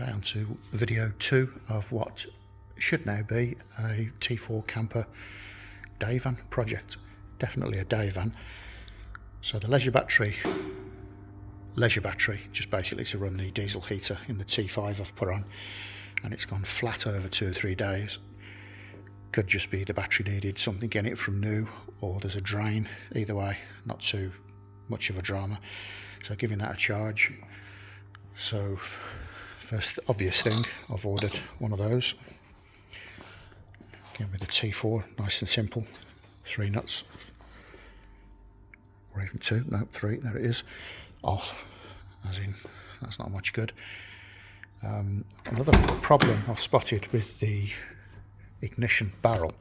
Okay, on to video 2 of what should now be a T4 camper day van project. Definitely a day van. So the leisure battery, just basically to run the diesel heater in the T5 I've put on, and it's gone flat over 2 or 3 days. Could just be the battery needed something in it from new, or there's a drain. Either way, not too much of a drama. So giving that a charge. So first obvious thing, I've ordered one of those. Again with the T4, nice and simple. 3 nuts, or even 2, no 3, there it is. Off, as in that's not much good. Another problem I've spotted with the ignition barrel,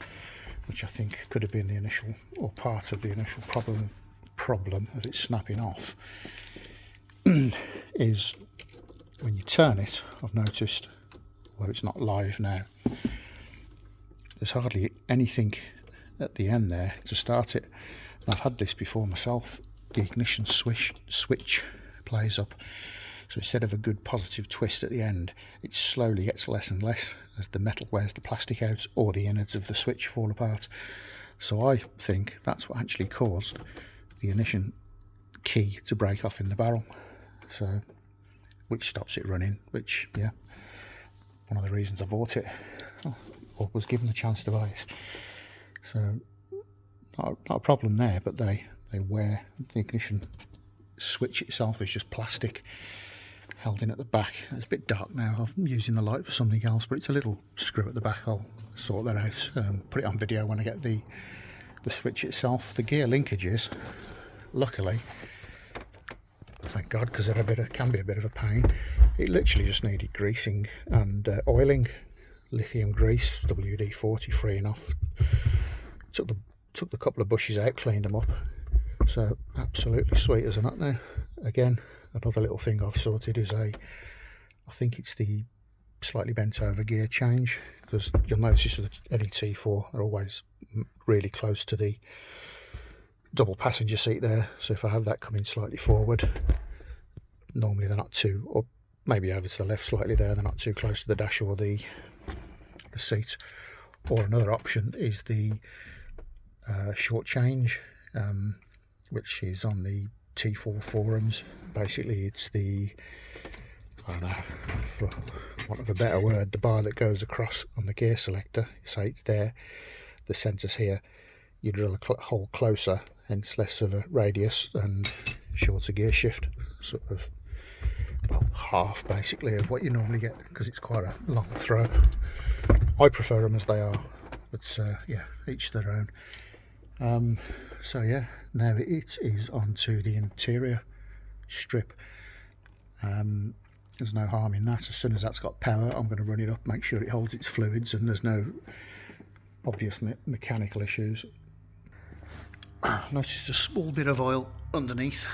which I think could have been the initial, or part of the initial problem of it snapping off, is when you turn it, I've noticed, although it's not live now, there's hardly anything at the end there to start it. And I've had this before myself. The ignition switch plays up, so instead of a good positive twist at the end, it slowly gets less and less as the metal wears the plastic out, or the innards of the switch fall apart. So I think that's what actually caused the ignition key to break off in the barrel, so which stops it running, which, yeah, one of the reasons I bought it, or was given the chance to buy it. So not a problem there, but they wear the ignition switch itself is just plastic held in at the back. It's a bit dark now, I'm using the light for something else, but it's a little screw at the back. I'll sort that out, put it on video when I get the switch itself. The gear linkages, luckily, thank God, because they're can be a bit of a pain. It literally just needed greasing and oiling. Lithium grease, WD-40, free enough. Took the couple of bushes out, cleaned them up. So absolutely sweet as a nut now. Again, another little thing I've sorted is I think it's the slightly bent over gear change, because you'll notice with any T4 they're always really close to the double passenger seat there. So if I have that coming slightly forward, normally they're not too, or maybe over to the left slightly there, they're not too close to the dash or the seat. Or another option is the short change, which is on the T4 forums. Basically it's the, I don't know, for want of a better word, the bar that goes across on the gear selector. Say it's there, the sensor's here, you drill a hole closer, hence less of a radius and shorter gear shift, sort of, well, half basically of what you normally get, because it's quite a long throw. I prefer them as they are, but yeah, each their own. So yeah, now it is onto the interior strip. There's no harm in that. As soon as that's got power, I'm going to run it up, make sure it holds its fluids and there's no obvious mechanical issues. Noticed a small bit of oil underneath.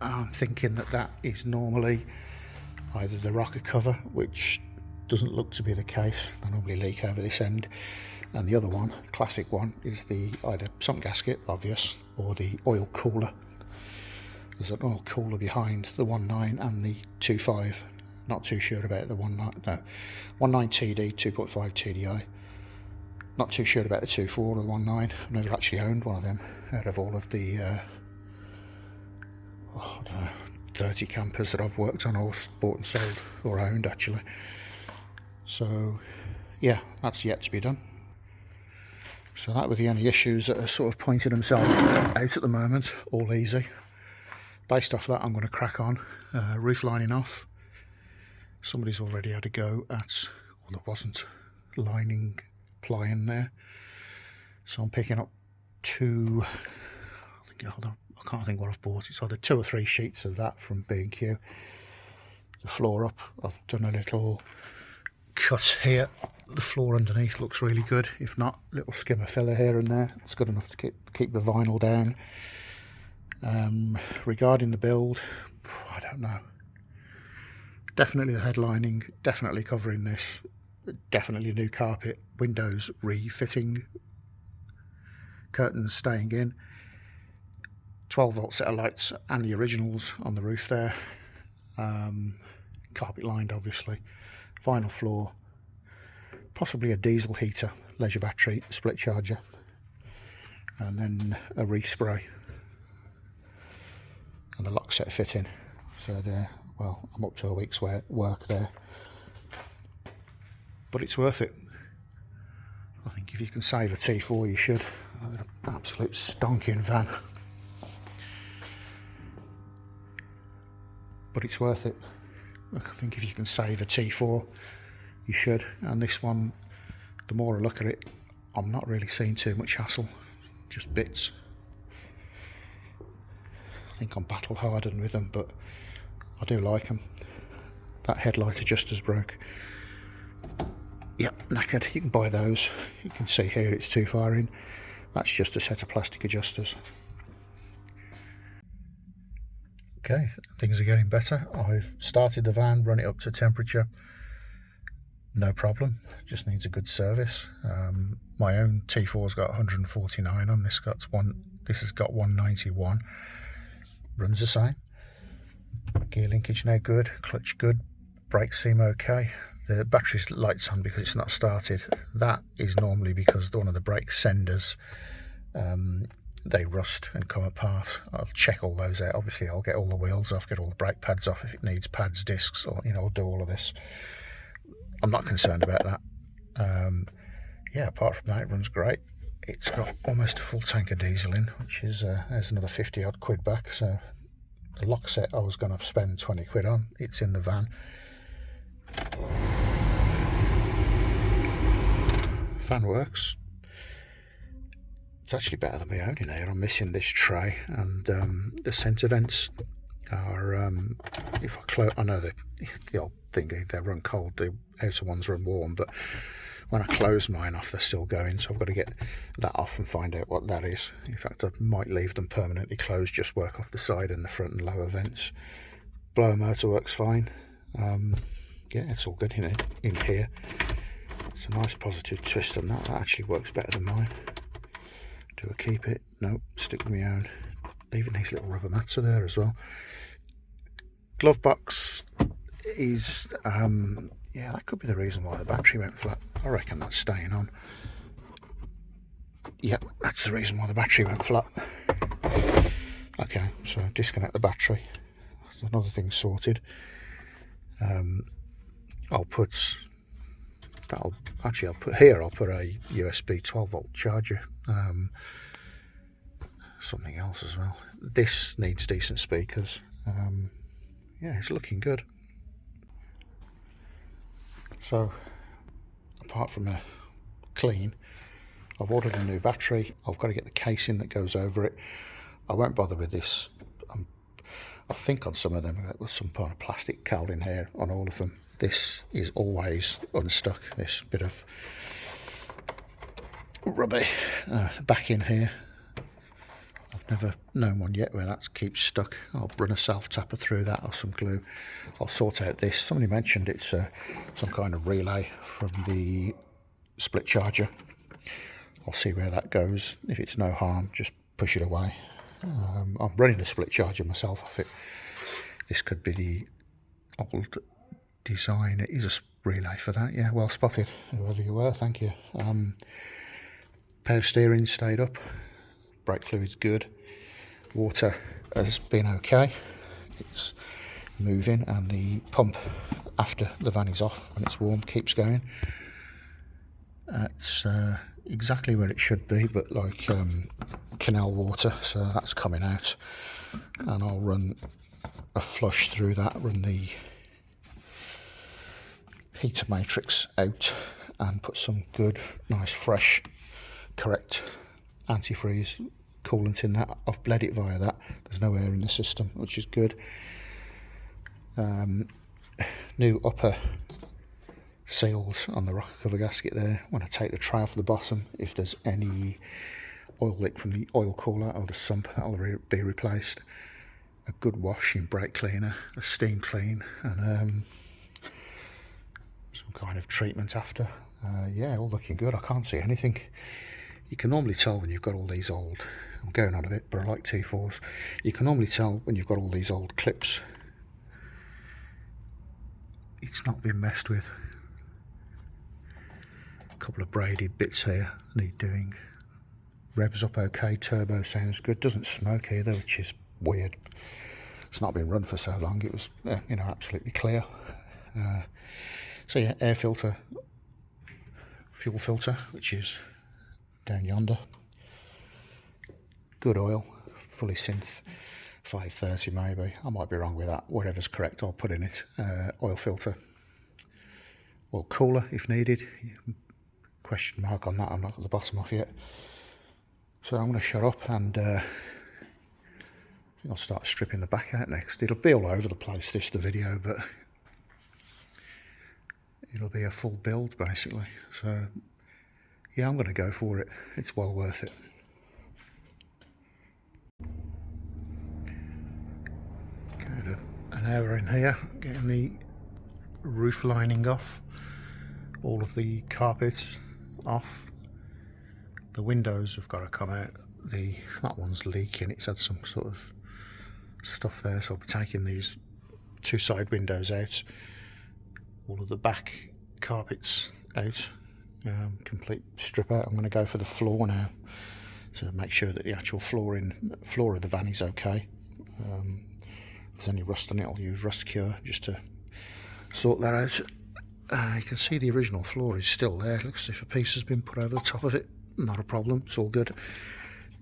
I'm thinking that is normally either the rocker cover, which doesn't look to be the case. They normally leak over this end, and the other one, the classic one, is the either sump gasket, obvious, or the oil cooler. There's an oil cooler behind the 1.9 and the 2.5. Not too sure about the 1.9, no, 1.9 TD, 2.5 TDI. Not too sure about the 2.4 or the 1.9. I've never actually owned one of them out of all of the I don't know, 30 campers that I've worked on or bought and sold, or owned actually. So yeah, that's yet to be done. So that were the only issues that are sort of pointing themselves out at the moment. All easy. Based off that, I'm going to crack on. Roof lining off. Somebody's already had a go at, well, there wasn't lining plying there, so I'm picking up 2, I can't think what I've bought. It's either 2 or 3 sheets of that from B&Q. The floor up, I've done a little cut here. The floor underneath looks really good. If not, little skim of filler here and there. It's good enough to keep the vinyl down. Regarding the build, I don't know. Definitely the headlining, definitely covering this, definitely new carpet, windows refitting, curtains staying in, 12 volt set of lights and the originals on the roof there. carpet lined obviously, vinyl floor, possibly a diesel heater, leisure battery, split charger, and then a respray and the lock set fitting. So there, well, I'm up to a week's work there, but it's worth it. I think if you can save a T4 you should. An absolute stonking van, but it's worth it. I think if you can save a T4 you should, and this one, the more I look at it, I'm not really seeing too much hassle, just bits. I think I'm battle hardened with them, but I do like them. That headlight adjuster's broke. Yep, knackered. You can buy those. You can see here it's too far in. That's just a set of plastic adjusters. Okay, things are getting better. I've started the van, run it up to temperature. No problem, just needs a good service. My own T4's got 149 on, this has got 191. Runs the same. Gear linkage now good, clutch good, brakes seem okay. The battery's lights on because it's not started. That is normally because one of the brake senders, they rust and come apart. I'll check all those out. Obviously I'll get all the wheels off, get all the brake pads off if it needs pads, discs, or I'll do all of this. I'm not concerned about that. Yeah, apart from that, it runs great. It's got almost a full tank of diesel in, which is there's another 50 odd quid back. So the lock set I was going to spend 20 quid on, it's in the van. Fan works. It's actually better than my own in here. I'm missing this tray, and the centre vents are, if I close, I know the old thing, they run cold, the outer ones run warm, but when I close mine off they're still going, so I've got to get that off and find out what that is. In fact, I might leave them permanently closed, just work off the side and the front and lower vents. Blower motor works fine. Yeah, it's all good in here. It's a nice positive twist on that. That actually works better than mine. Do I keep it? No, stick with my own. Even these little rubber mats are there as well. Glove box is, yeah, that could be the reason why the battery went flat. I reckon that's staying on. Yep, that's the reason why the battery went flat. Okay, so disconnect the battery. That's another thing sorted. I'll put a USB 12 volt charger. Something else as well. This needs decent speakers. Yeah, it's looking good. So apart from a clean, I've ordered a new battery. I've got to get the casing that goes over it. I won't bother with this. I think on some of them there was some kind of plastic cowling here on all of them. This is always unstuck, this bit of rubber back in here. I've never known one yet where that keeps stuck. I'll run a self-tapper through that or some glue. I'll sort out this. Somebody mentioned it's some kind of relay from the split charger. I'll see where that goes. If it's no harm, just push it away. I'm running a split charger myself off it. This could be the old design. It is a relay for that. Yeah, well spotted, whoever you were, thank you. Power steering stayed up. Brake fluid's good. Water has been okay. It's moving, and the pump after the van is off when it's warm keeps going. It's exactly where it should be, but like canal water, so that's coming out, and I'll run a flush through that, run the heater matrix out and put some good, nice, fresh, correct antifreeze coolant in that. I've bled it via that. There's no air in the system, which is good. New upper seals on the rocker cover gasket there. When I take the tray off the bottom, if there's any oil leak from the oil cooler or the sump, that'll be replaced. A good wash in brake cleaner, a steam clean, and some kind of treatment after. Yeah, all looking good. I can't see anything. You can normally tell when you've got all these old, I'm going on a bit, but I like T4s. You can normally tell when you've got all these old clips it's not been messed with. A couple of braided bits here need doing. Revs up okay, turbo sounds good, doesn't smoke either, which is weird. It's not been run for so long, it was you know, absolutely clear. So yeah, air filter, fuel filter, which is down yonder. Good oil, fully synth, 530 maybe, I might be wrong with that, whatever's correct I'll put in it. Oil filter, oil cooler if needed, question mark on that, I'm not got the bottom off yet. So I'm going to shut up and I think I'll start stripping the back out next. It'll be all over the place, the video, but it'll be a full build basically. So yeah, I'm going to go for it. It's well worth it. Okay, an hour in here, getting the roof lining off, all of the carpet off. The windows have got to come out. That one's leaking, it's had some sort of stuff there, so I'll be taking these two side windows out, all of the back carpets out, complete strip out. I'm going to go for the floor now, so make sure that the actual floor of the van is okay. If there's any rust on it, I'll use rust cure just to sort that out. You can see the original floor is still there. Looks as if a piece has been put over the top of it. Not a problem, it's all good.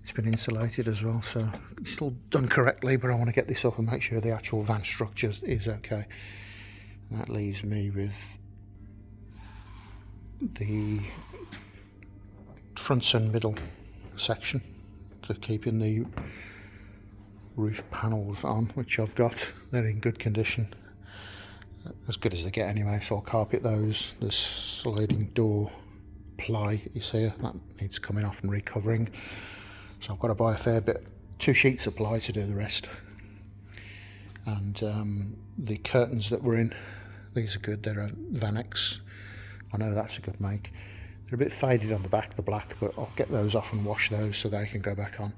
It's been insulated as well, so it's all done correctly, but I want to get this up and make sure the actual van structure is okay. And that leaves me with the front and middle section to keeping the roof panels on, which I've got. They're in good condition, as good as they get anyway, so I'll carpet those. The sliding door ply is here, that needs coming off and recovering, so I've got to buy a fair bit, 2 sheets of ply to do the rest. And the curtains that were in, these are good, they're a Vanex, I know that's a good make. They're a bit faded on the back, the black, but I'll get those off and wash those so they can go back on.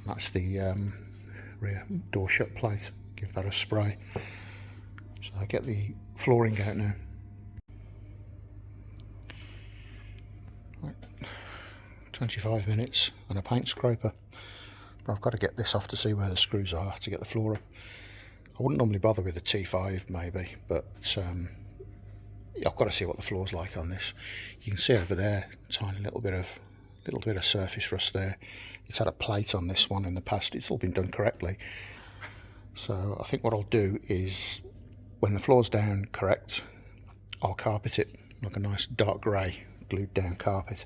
That's the rear door shut plate, give that a spray. So I get the flooring out now. 25 minutes and a paint scraper, but I've got to get this off to see where the screws are to get the floor up. I wouldn't normally bother with a T5 maybe, but I've got to see what the floor's like on this. You can see over there, tiny little bit of surface rust there. It's had a plate on this one in the past. It's all been done correctly. So I think what I'll do is, when the floor's down correct, I'll carpet it like a nice dark grey glued down carpet.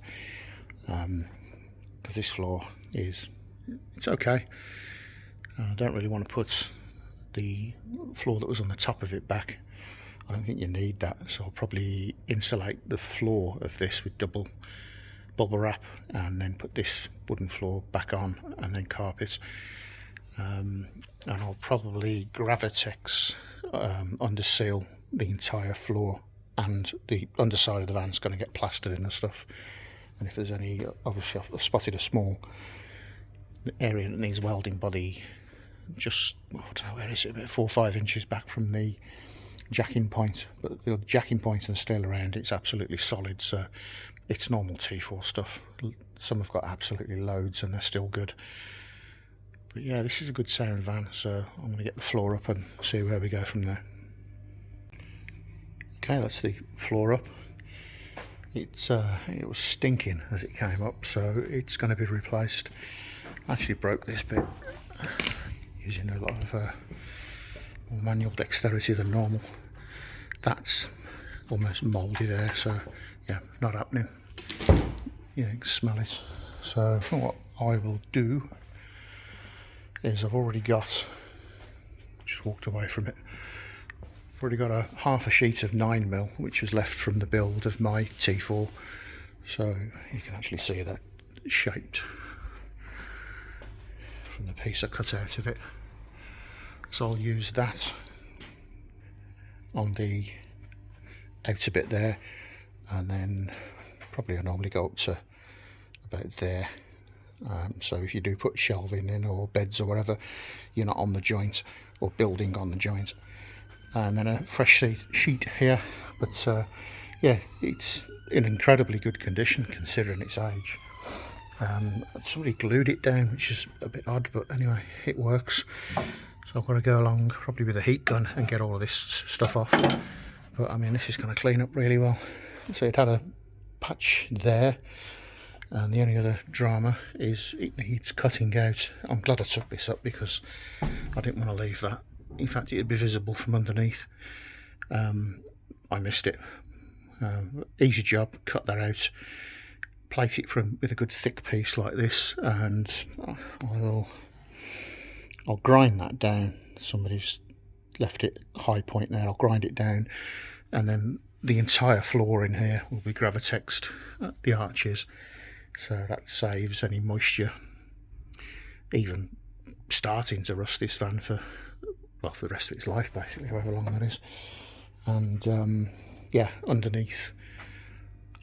Because this floor it's okay. I don't really want to put the floor that was on the top of it back. I don't think you need that, so I'll probably insulate the floor of this with double bubble wrap and then put this wooden floor back on and then carpet. And I'll probably Gravitex under seal the entire floor, and the underside of the van's going to get plastered in and stuff. And if there's any, obviously I've spotted a small area that needs welding body, just, I don't know, where is it, about 4 or 5 inches back from the jacking point, but the jacking point and steel around it's absolutely solid, so it's normal T4 stuff. Some have got absolutely loads and they're still good. But yeah, this is a good sound van, so I'm going to get the floor up and see where we go from there. Okay, that's the floor up. It was stinking as it came up, so it's going to be replaced. I actually broke this bit using a lot of more manual dexterity than normal. That's almost mouldy there, so yeah, not happening. Yeah, you can smell it. So what I will do is, I've already got, just walked away from it, I've already got a half a sheet of 9mm which was left from the build of my T4, so you can actually see that shaped from the piece I cut out of it. So I'll use that on the outer bit there, and then probably I normally go up to about there. So if you do put shelving in or beds or whatever, you're not on the joint or building on the joint. and then a fresh sheet here. But yeah, it's in incredibly good condition considering its age. Somebody glued it down, which is a bit odd, but anyway, it works. So I've got to go along probably with a heat gun and get all of this stuff off. But I mean, this is going to clean up really well. So it had a patch there, and the only other drama is it needs cutting out. I'm glad I took this up because I didn't want to leave that. In fact, it'd be visible from underneath. I missed it. Easy job, cut that out, plate it with a good thick piece like this, and I'll grind that down. Somebody's left it high point there. I'll grind it down, and then the entire floor in here will be Gravitexed at the arches, so that saves any moisture even starting to rust this van for the rest of its life, basically, however long that is. And yeah, underneath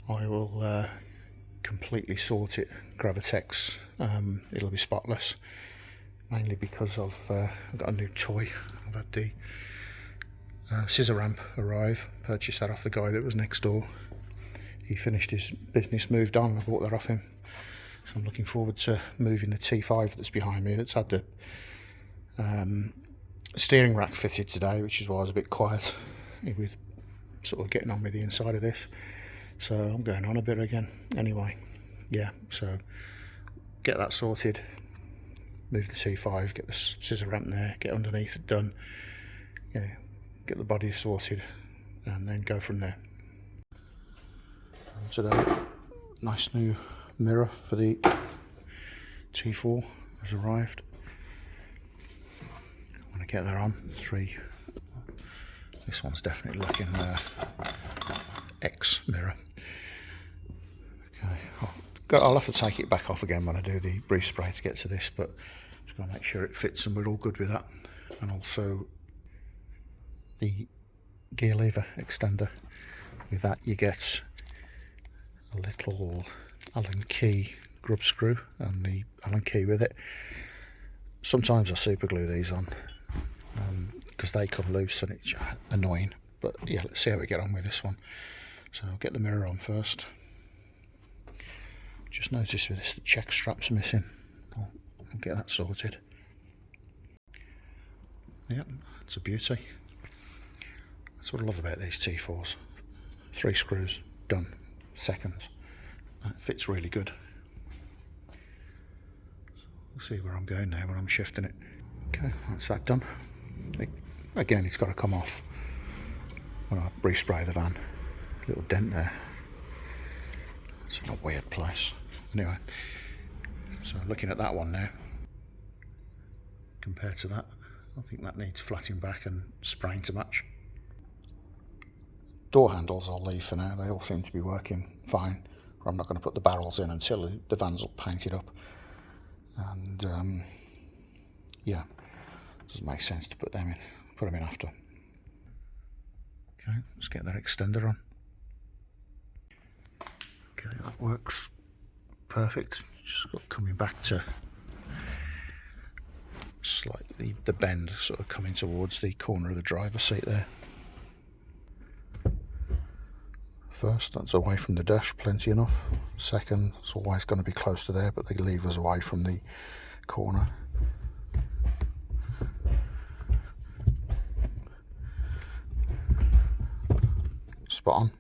I will completely sort it Gravitex. It'll be spotless, mainly because I've got a new toy. I've had the scissor ramp arrive, purchased that off the guy that was next door. He finished his business, moved on, I bought that off him. So I'm looking forward to moving the T5 that's behind me, that's had the steering rack fitted today, which is why I was a bit quiet with sort of getting on with the inside of this. So I'm going on a bit again. Anyway, yeah, so get that sorted, move the T5, get the scissor ramp there, get underneath it done, yeah, get the body sorted, and then go from there. And today, nice new mirror for the T4 has arrived. When I get that on, 3. This one's definitely looking X mirror. Okay, I'll have to take it back off again when I do the grease spray to get to this, but just got to make sure it fits and we're all good with that. And also the gear lever extender. With that you get a little Allen key grub screw and the Allen key with it. Sometimes I super glue these on because they come loose and it's annoying, but yeah, let's see how we get on with this one. So I'll get the mirror on first. Just noticed with this the check strap's missing. I'll get that sorted. Yep, it's a beauty. That's what I love about these T4s. 3 screws, done, seconds. It fits really good. So we'll see where I'm going now when I'm shifting it. Okay, that's that done. Again, it's got to come off when I respray the van. Little dent there. It's in a weird place. Anyway, so looking at that one now, compared to that, I think that needs flattening back and spraying to match. Door handles I'll leave for now, they all seem to be working fine. I'm not going to put the barrels in until the van's all painted up. And yeah, it doesn't make sense to put them in after. Okay, let's get that extender on. Okay, that works perfect. Just got coming back to slightly the bend, sort of coming towards the corner of the driver's seat there. First, that's away from the dash, plenty enough. Second, it's always going to be close to there, but the lever's away from the corner. Spot on.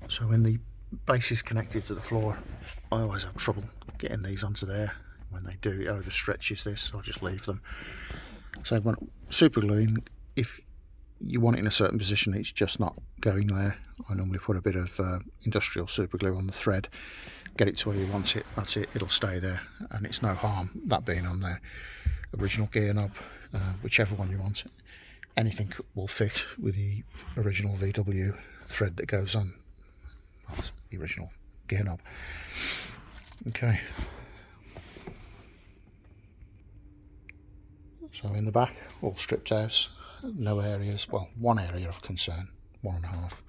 So when the base is connected to the floor, I always have trouble getting these onto there. When they do, it overstretches this, so I'll just leave them. So when super gluing, if you want it in a certain position, it's just not going there. I normally put a bit of industrial super glue on the thread, get it to where you want it, that's it, it'll stay there, and it's no harm that being on there. Original gear knob, whichever one you want, anything will fit with the original VW thread that goes on the original gear knob. Okay, so in the back, all stripped out, no areas, well, one area of concern, 1.5.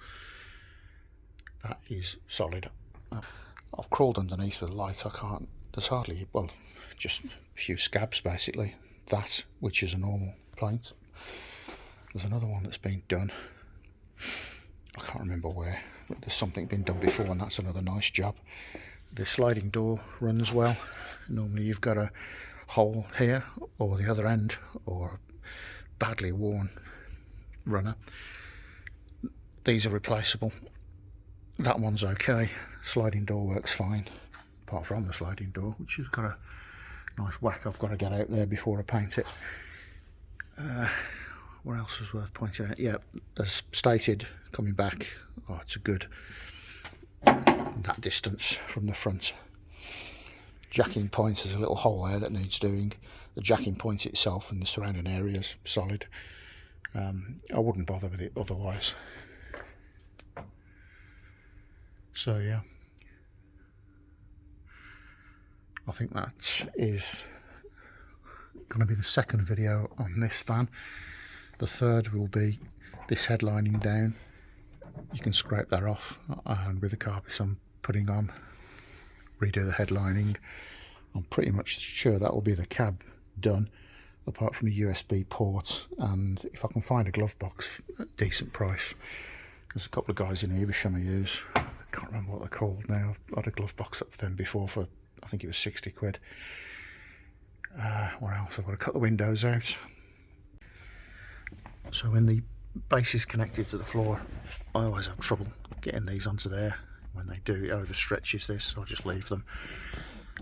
That is solid. I've crawled underneath with the light, I can't, there's hardly, well, just a few scabs basically. That, which is a normal plank. There's another one that's been done. I can't remember where, but there's something been done before, and that's another nice job. The sliding door runs well. Normally you've got a hole here or the other end, or a badly worn runner. These are replaceable. That one's okay. Sliding door works fine, apart from the sliding door, which has got a nice whack I've got to get out there before I paint it. What else is worth pointing out? Yeah, as stated, coming back, it's a good that distance from the front. Jacking point, there's a little hole there that needs doing. The jacking point itself and the surrounding area is solid. I wouldn't bother with it otherwise. So yeah, I think that is going to be the second video on this van. The third will be this headlining down. You can scrape that off, and with the carpets I'm putting on, redo the headlining. I'm pretty much sure that will be the cab done, apart from a USB port, and if I can find a glove box at a decent price. There's a couple of guys in Evesham I use. I can't remember what they're called now. I've had a glove box up for them before for, I think it was 60 quid. What else? I've got to cut the windows out. So when the base is connected to the floor, I always have trouble getting these onto there. When they do, it overstretches this, so I just leave them.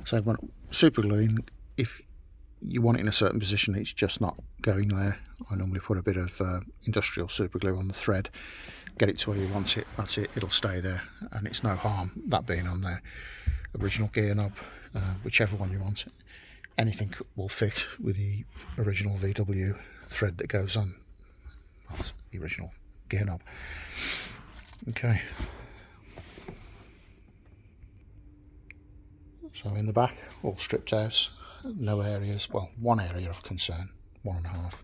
So when super gluing, if you want it in a certain position, it's just not going there. I normally put a bit of industrial super glue on the thread, get it to where you want it, that's it, it'll stay there, and it's no harm that being on there. Original gear knob, whichever one you want, anything will fit with the original VW thread that goes on the original gear knob. Okay, so in the back, all stripped out, no areas, well, one area of concern, 1.5.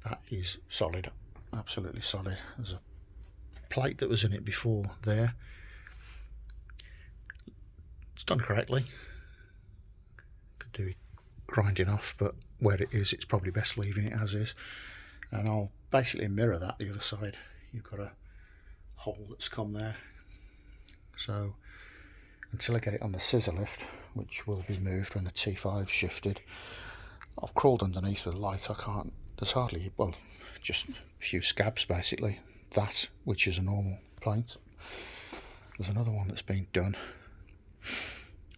That is solid, absolutely solid. There's a plate that was in it before there. It's done correctly. Could do it grinding off, but where it is, it's probably best leaving it as is. And I'll basically mirror that the other side. You've got a hole that's come there. So until I get it on the scissor lift, which will be moved when the T5's shifted, I've crawled underneath with light. I can't, there's hardly, well, just a few scabs basically. That, which is a normal plate. There's another one that's been done.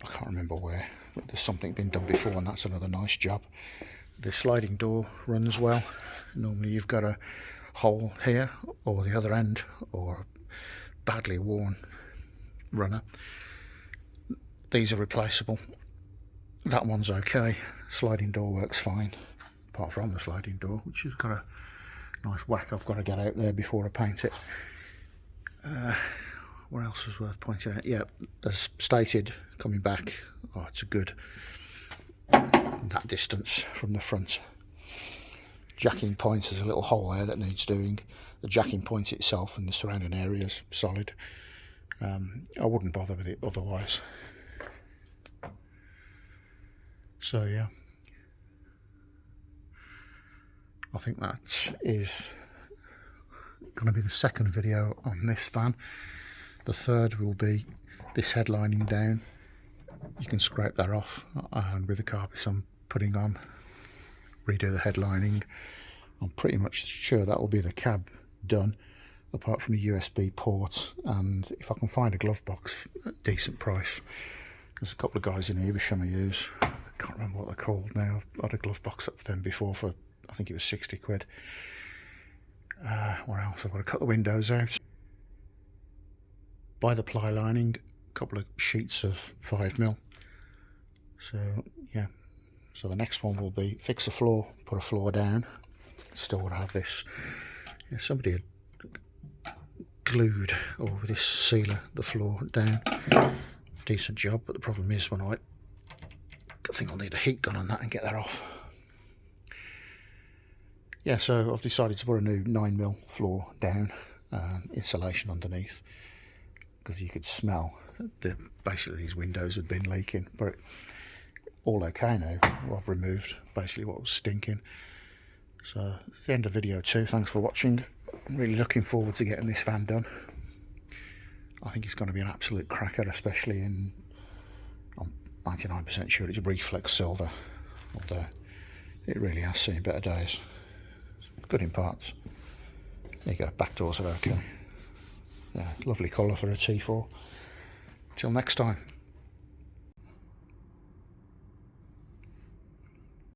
I can't remember where, but there's something been done before, and that's another nice job. The sliding door runs well. Normally you've got a hole here or the other end, or a badly worn runner. These are replaceable. That one's okay. Sliding door works fine, apart from the sliding door, which has got a nice whack I've got to get out there before I paint it. What else is worth pointing out? Yeah, as stated, coming back, it's a good that distance from the front. Jacking point, there's a little hole there that needs doing. The jacking point itself and the surrounding area is solid. I wouldn't bother with it otherwise. So yeah, I think that is going to be the second video on this van. The third will be this headlining down. You can scrape that off, and with the carpets I'm putting on, redo the headlining. I'm pretty much sure that will be the cab done, apart from a USB port, and if I can find a glove box at a decent price. There's a couple of guys in Evesham I use. I can't remember what they're called now. I've had a glove box up for them before for, I think it was 60 quid. What else? I've got to cut the windows out. Buy the ply lining, a couple of sheets of 5mm. So yeah, so the next one will be fix the floor, put a floor down. Still would have this. Yeah, somebody had glued over this sealer the floor down. Decent job, but the problem is when I think I'll need a heat gun on that and get that off. Yeah, so I've decided to put a new 9mm floor down, insulation underneath, because you could smell that basically these windows had been leaking, but all okay now. Well, I've removed basically what was stinking. So the end of video 2. Thanks for watching. I'm really looking forward to getting this van done. I think it's going to be an absolute cracker, especially in, I'm 99% sure it's reflex silver, although it really has seen better days. Good in parts. There you go, back doors are okay. Yeah, lovely colour for a T4. Till next time.